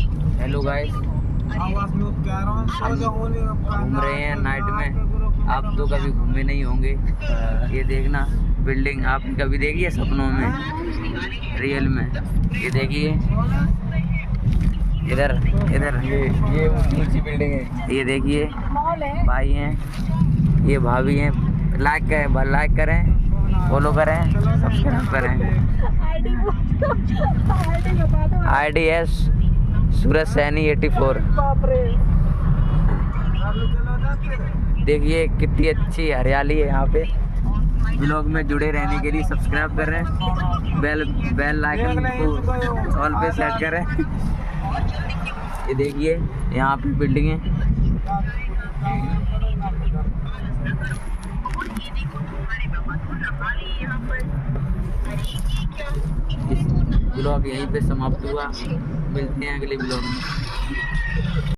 Hello guys, घूम रहे हैं नाइट में। आप तो कभी घूमे नहीं होंगे। ये देखना बिल्डिंग आपने कभी देखी है सपनों में, रियल में। ये देखिए इधर इधर, ये ऊंची बिल्डिंग है। ये देखिए भाई हैं, ये भाभी हैं। लाइक करें, फॉलो करें, सब्सक्राइब करें। IDS सूरज सैनी 84। देखिए कितनी अच्छी हरियाली है यहाँ पे। ब्लॉग में जुड़े रहने के लिए सब्सक्राइब करें, बेल आइकन को ऑल पे सेट करें। ये देखिए यहाँ पे बिल्डिंगें। ब्लॉग यहीं पे समाप्त हुआ। मिलते हैं अगले ब्लॉग में।